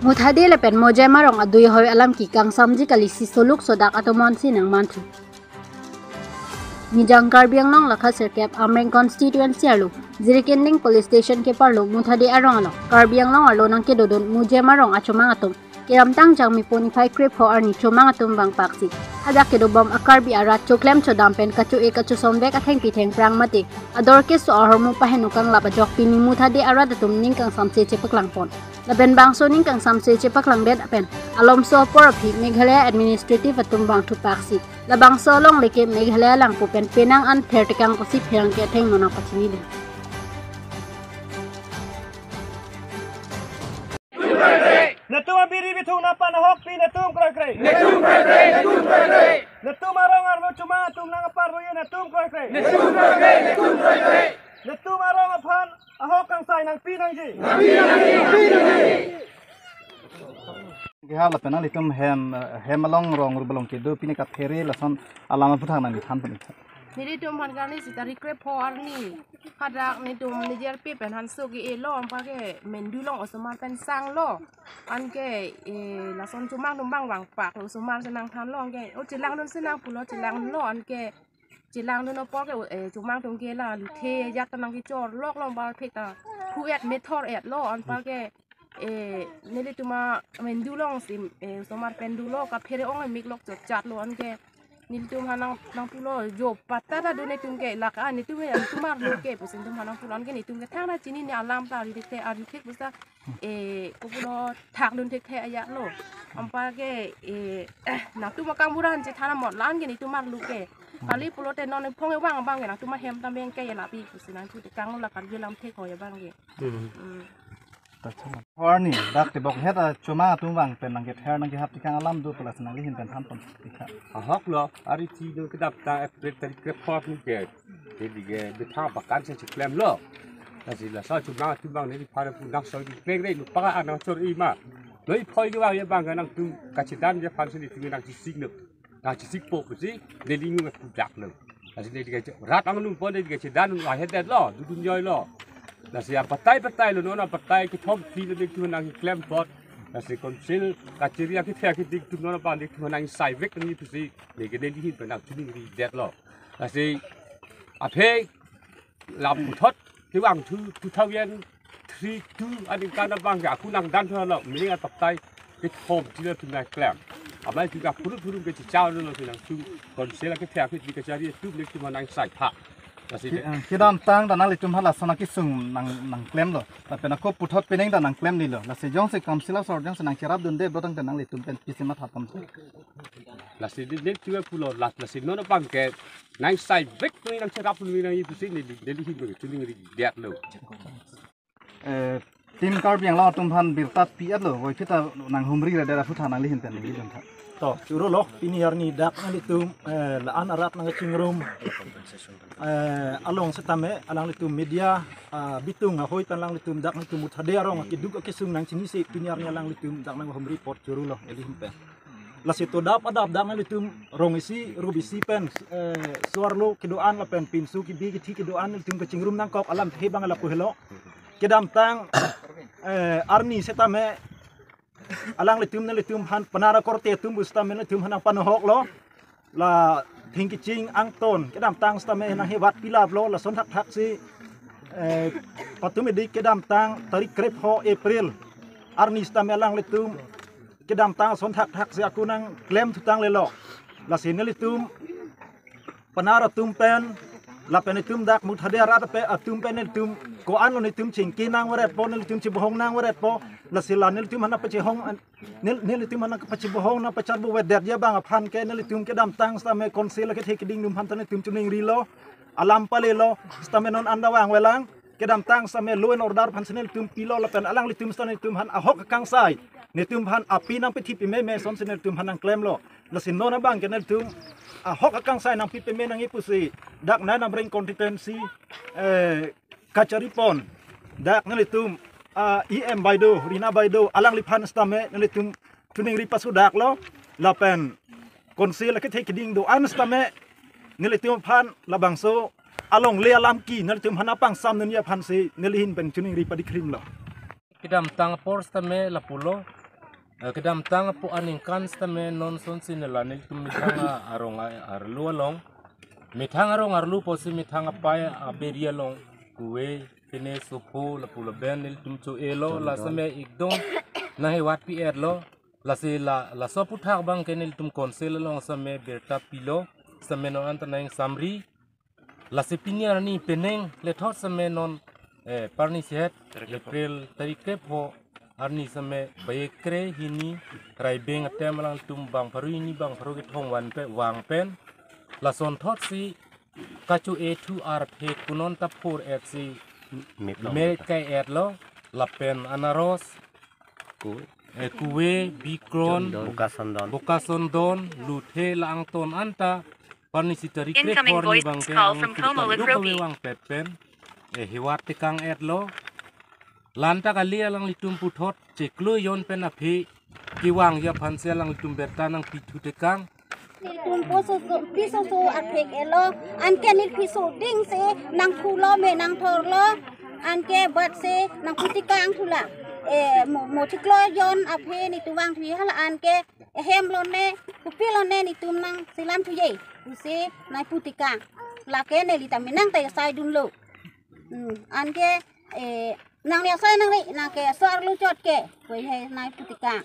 Muthade le pen moje marong adui hoi alam ki kang samji kali si soluk sodak atomon si nang mantu. Mijang Karbiang long lakha serkep Amreng constituency alu Zirikending police station ke parlo Muthade arong alo Karbiang long alo nang ke dodon muje marong achomang atom kiram tang jang mi poni phai krep ho arni chomang atom bang paksi hada ke do bom akarbi arat choklem chodam pen kachu e kachu somvek atheng pi theng prang mate ador ke so hormu pahenu kang laba jok pini Muthade arat atom ning kang samse chepaklang pon laben bang so ning kang samse chepaklang det apen alom so por phi Meghalaya administrative atom bang thu paksi labang so long leke Meghalaya lang pu pen penang an ther tikang kosi pherang ke theng nona pachini de Natum abiri bitung napa na hok pi natum kray kray. Natum arong arlo cuma tum nang apar royo natum kray kray. Natum arong apan ahok kang sai nang pi nang ji. Gihal la penal itum hem along rong rubelong ke do pini ka there lason alama puthang nang than pun. Nidi tum han kani si tari krep ho arni kadak ni tum ni jer pi pen han sugi e lo ampa ke mendu long osman pen sang lo an ke la son chumang tum bang wang pak lo sumang senang than lo ke o chilang nun senang pulo chilang lo an ke chilang nun po ke chumang tum ke la the yak tanang ki chor lok long ba pheta hu et methor et lo an pa ke nidi tuma mendu long sim somar pen du lo ka phere ong mik lok chot chat lo an ke Niltum hanang nang pulo job patara do netum ke laka netum ya tumar lo ke pesen tum hanang pulo ke netum ke thang na chini ni alam ta ri te ari thek busa pulo thak dun thek the aya lo ampa ke na tu makang buran je thana mot lan ke netum mar lu ke kali pulo te non phong e wang bang ke na tu ma hem tam beng ke ya la pi pesen tu te kang la kan je lam thek ho ya bang ke Horni dak te bok heta chuma tumwang pen nang ke ther nang ke hap tikang alam do pelas nang lihin pen than pon tikha. Ahok lo ari ti do kedap ta epret tari krepot ni ke jadi ke betang pakan se klem lo kasi la sa chuma tumwang ni para pu nak so kleng re lupa ka anang chor i ma noi phoi ke wa ye bang nang tum kachidan je phan se ni tingi nang sik nuk na sik po ku si le li ngu ku dak lo kasi le ke rat ang lum pon le ke chidan wa het det lo du dun yoi lo Nasi patai lo nona patai ki thom fi le dik tu nang klem pot nasi konsil kachiri ki thia ki dik tu nona pan dik tu nang sai vek ni pusi le ke den hi pen nak chuni ri det lo nasi a phe lam thot ki wang tu thau yen 32 ani kana bang ya ku nang dan tho lo mi nga patai ki thom ti le tu nang klem amai ki ka puru ke chi chao lo tu nang tu konsil ki thia ki dik kachari tu le ki nang sai pha Kidam tang dan ali tum hala sana kisung nang klem lo tapi nak ko puthot peneng dan nang klem ni lo la se jong se kamsila sor jong se nang kirap dun de botang nang li tum pen pisima thapam la se de tu pulo la se no bang ke nang sai vek ni nang kirap ni nang itu si ni de li hin tu ni diat lo tim Karbiang lo tum han birtat piat lo woi kita nang humri la dera putha nang li hin pen ni dun tha To churu loh pini arni dak nang litum la an arat nang chingrum along setame alang litum media bitung hoi tan lang litum dak litum Muthade arong ki dug ke sung nang chini se pini arni alang litum dak nang hom report churu loh eli himpe la situ dap adap dak nang litum rong isi rubisi pen suarlo kidoan la pen pinsu ki bi ki kidoan litum ke chingrum nang kok alam he bang la ku helo kedam tang arni setame alang litum han panara korte tum bustam litum han panohok lo la thingki ching angton kedam tang stame na hebat pilap lo la son thak si patum edik kedam tang tarik krep ho April arni stame alang litum kedam tang son thak si aku nang klem tutang le lo la sin litum panara tumpen la penitum dak Muthade arat pe atum penitum ko an lo nitum chingki nang waret po nitum chibohong nang waret po la sila nitum hana pe chihong nitum hana pe chibohong na pe charbu wedet ya bang aphan ke nitum ke dam tang sta me konsil ke thek ding num han tan nitum chuning rilo alam pale lo sta me non anda wang welang ke dam tang sta me lo en order phan senel tum pilo la pen alang nitum sta nitum han ahok kang sai nitum han api nang pe thipi me son senel tum han nang klem lo la sin non bang ke nitum ahok kang sai nang pipe me nang ipusi dak na nang bring constituency kacharipon dak nalitum em baido rina baido alang lipan stame nalitum tuning ripasu dak lo lapen konsil ke thek ding do an stame nalitum pan labangso along le alam ki nalitum hanapang sam nia pan se nalihin pen tuning ripadi krim lo Kidam tang por stame la pulo kedam tang po aning kan stame non son sinela nil tum mitanga arong arlu along mitang arong arlu po si mitanga paya aberia long kuwe pine sopo la pula ben nil tum chu elo la same ikdong na hewat pi erlo la se la so puthak bang kenil tum konsel long same berta pilo same no antanang samri la se pinyar ni peneng le thot same non parni set April tarikep ho arni same bayekre hini rai beng atem lang tumbang paru ini bang paru ke thong wan pe wang pen la son thot si kachu A2R pe kunon tapur et si me kai et lo la pen anaros kuwe bikron bukasondon luthe lang ton anta parni si tarikep Incoming voice call from Como Latrobe. wang pepen hiwat tikang et lo lanta kali alang litum puthot ceklu yon pen api kiwang ya phanse alang litum berta nang pitu tekang Tum poso piso so apek elo anke nit piso ding se nang kulo me nang thorlo anke bat se nang putikang thula mo tiklo yon ape ni tuwang thi hal anke hem lone kupilone ni tum nang silam thuye se nai putikang la ke ne li taminang tai sai dun lo anke nang lia sai nang ri nang ke sar lu chot ke koi he nai putikang